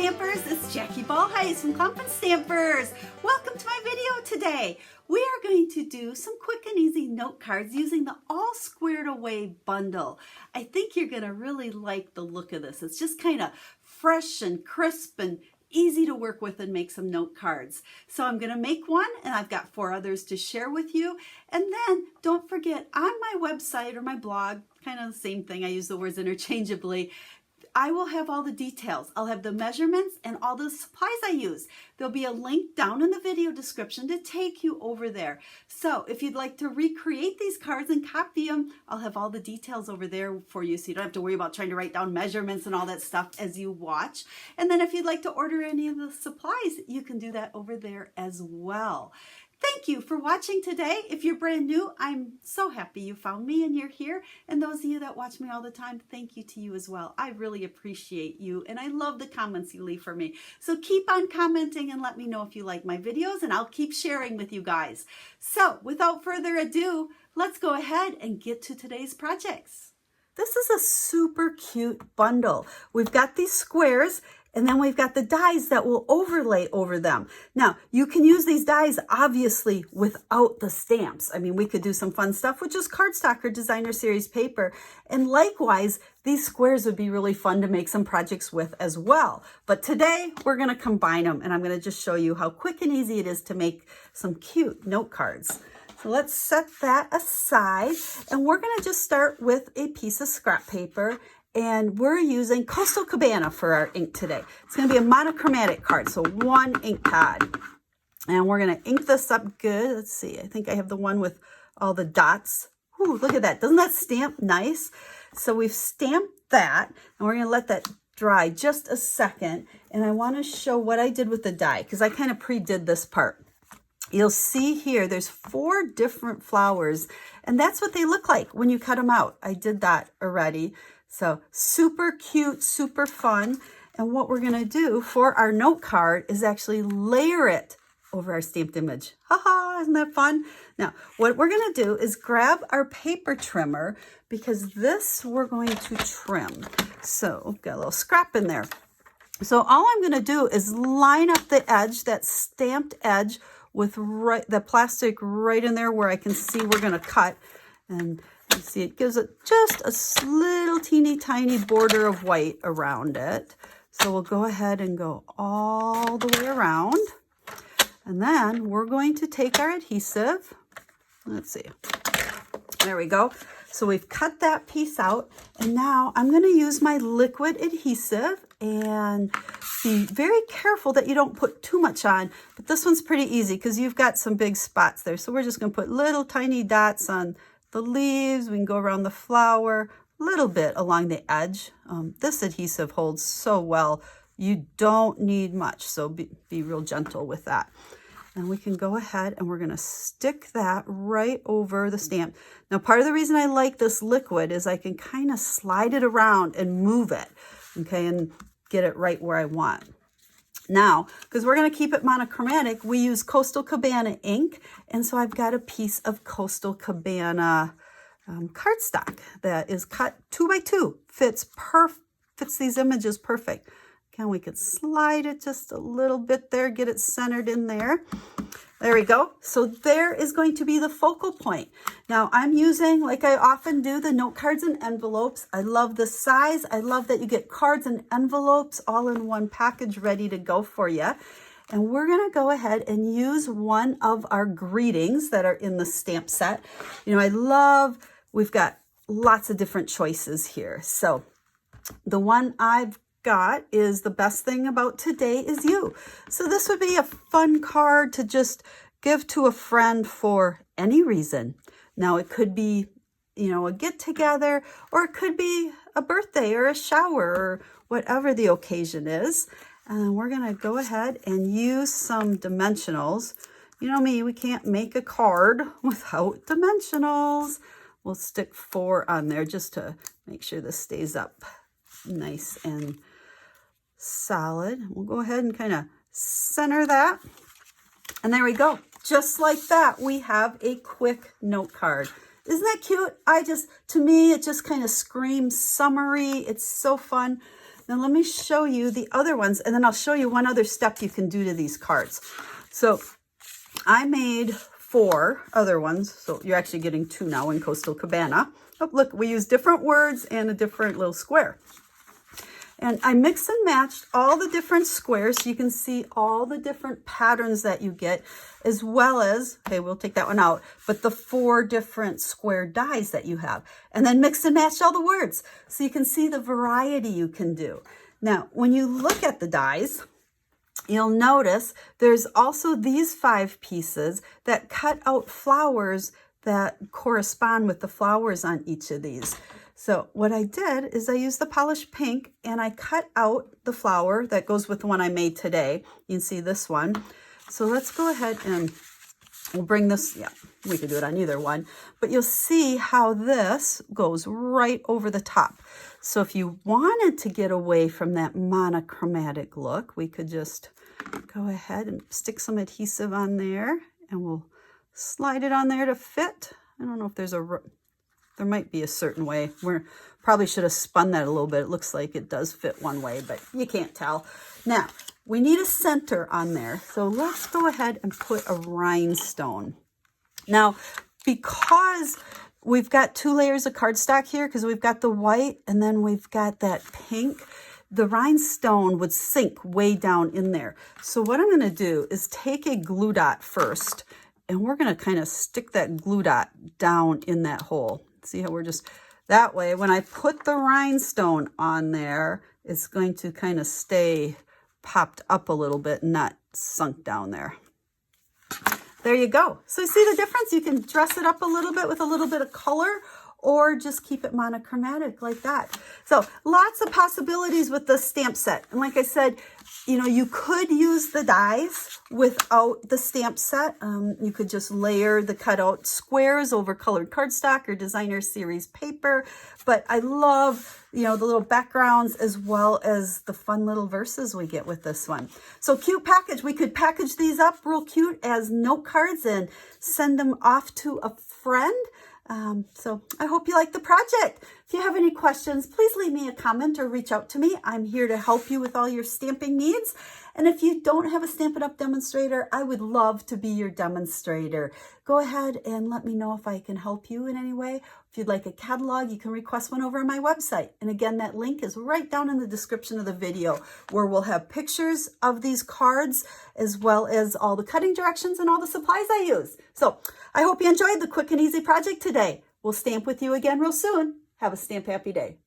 Stampers, it's Jackie Bolhuis from Klompen Stampers. Welcome to my video today. We are going to do some quick and easy note cards using the All Squared Away bundle. I think you're going to really like the look of this. It's just kind of fresh and crisp and easy to work with and make some note cards. So I'm going to make one, and I've got 4 others to share with you. And then don't forget, on my website or my blog, kind of the same thing, I use the words interchangeably, I will have all the details. I'll have the measurements and all the supplies I use. There'll be a link down in the video description to take you over there. So if you'd like to recreate these cards and copy them, I'll have all the details over there for you, so you don't have to worry about trying to write down measurements and all that stuff as you watch. And then if you'd like to order any of the supplies, you can do that over there as well. Thank you for watching today. If you're brand new, I'm so happy you found me and you're here. And those of you that watch me all the time, thank you to you as well. I really appreciate you, and I love the comments you leave for me. So keep on commenting and let me know if you like my videos, and I'll keep sharing with you guys. So without further ado, let's go ahead and get to today's projects. This is a super cute bundle. We've got these squares, and then we've got the dies that will overlay over them. Now, you can use these dies obviously without the stamps. I mean, we could do some fun stuff with just cardstock or designer series paper. And likewise, these squares would be really fun to make some projects with as well. But today, we're gonna combine them, and I'm gonna just show you how quick and easy it is to make some cute note cards. So let's set that aside, and we're gonna just start with a piece of scrap paper. And we're using Coastal Cabana for our ink today. It's going to be a monochromatic card, so 1 ink pad. And we're going to ink this up good. Let's see, I think I have the one with all the dots. Ooh, look at that. Doesn't that stamp nice? So we've stamped that, and we're going to let that dry just a second. And I want to show what I did with the die, because I kind of pre-did this part. You'll see here, there's 4 different flowers, and that's what they look like when you cut them out. I did that already. So super cute, super fun. And what we're going to do for our note card is actually layer it over our stamped image. Haha, isn't that fun? Now, what we're going to do is grab our paper trimmer, because this we're going to trim. So got a little scrap in there. So all I'm going to do is line up the edge, that stamped edge, with the plastic right in there where I can see we're going to cut. And you see it gives it just a little teeny tiny border of white around it. So we'll go ahead and go all the way around. And then we're going to take our adhesive. Let's see. There we go. So we've cut that piece out. And now I'm going to use my liquid adhesive, and be very careful that you don't put too much on. But this one's pretty easy because you've got some big spots there. So we're just going to put little tiny dots on the leaves. We can go around the flower, a little bit along the edge. This adhesive holds so well. You don't need much, so be real gentle with that. And we can go ahead and we're going to stick that right over the stamp. Now, part of the reason I like this liquid is I can kind of slide it around and move it, okay, and get it right where I want. Now, because we're going to keep it monochromatic, we use Coastal Cabana ink, and so I've got a piece of Coastal Cabana cardstock that is cut 2 by 2. Fits these images perfect. Again, we could slide it just a little bit there, get it centered in there. There we go. So there is going to be the focal point. Now I'm using, like I often do, the note cards and envelopes. I love the size. I love that you get cards and envelopes all in one package ready to go for you. And we're going to go ahead and use one of our greetings that are in the stamp set. You know, we've got lots of different choices here. So the one I've got is the best thing about today is you. So this would be a fun card to just give to a friend for any reason. Now it could be, you know, a get together, or it could be a birthday or a shower or whatever the occasion is. And we're going to go ahead and use some dimensionals. You know me, we can't make a card without dimensionals. We'll stick 4 on there just to make sure this stays up nice and solid. We'll go ahead and kind of center that. And there we go. Just like that, we have a quick note card. Isn't that cute? To me, it just kind of screams summery. It's so fun. Now let me show you the other ones, and then I'll show you one other step you can do to these cards. So I made 4 other ones, so you're actually getting 2 now in Coastal Cabana. Oh, look, we use different words and a different little square. And I mix and matched all the different squares so you can see all the different patterns that you get, as well as, okay, we'll take that one out, but the 4 different square dies that you have. And then mix and match all the words so you can see the variety you can do. Now, when you look at the dies, you'll notice there's also these 5 pieces that cut out flowers that correspond with the flowers on each of these. So what I did is I used the polished pink and I cut out the flower that goes with the one I made today. You can see this one. So let's go ahead and we'll bring this, yeah, we could do it on either one, but you'll see how this goes right over the top. So if you wanted to get away from that monochromatic look, we could just go ahead and stick some adhesive on there and we'll slide it on there to fit. I don't know if there might be a certain way. We probably should have spun that a little bit. It looks like it does fit one way, but you can't tell. Now, we need a center on there. So let's go ahead and put a rhinestone. Now, because we've got 2 layers of cardstock here, because we've got the white and then we've got that pink, the rhinestone would sink way down in there. So what I'm going to do is take a glue dot first, and we're going to kind of stick that glue dot down in that hole. See how we're just, that way when I put the rhinestone on there, it's going to kind of stay popped up a little bit, not sunk down there. There you go. So you see the difference? You can dress it up a little bit with a little bit of color, or just keep it monochromatic like that. So lots of possibilities with the stamp set. And like I said, you know, you could use the dies without the stamp set. You could just layer the cutout squares over colored cardstock or designer series paper. But I love, you know, the little backgrounds as well as the fun little verses we get with this one. So cute package. We could package these up real cute as note cards and send them off to a friend. So I hope you like the project. If you have any questions, please leave me a comment or reach out to me. I'm here to help you with all your stamping needs. And if you don't have a Stampin' Up! Demonstrator, I would love to be your demonstrator. Go ahead and let me know if I can help you in any way. If you'd like a catalog, you can request one over on my website. And again, that link is right down in the description of the video, where we'll have pictures of these cards as well as all the cutting directions and all the supplies I use. So I hope you enjoyed the quick and easy project today. We'll stamp with you again real soon. Have a stamp happy day.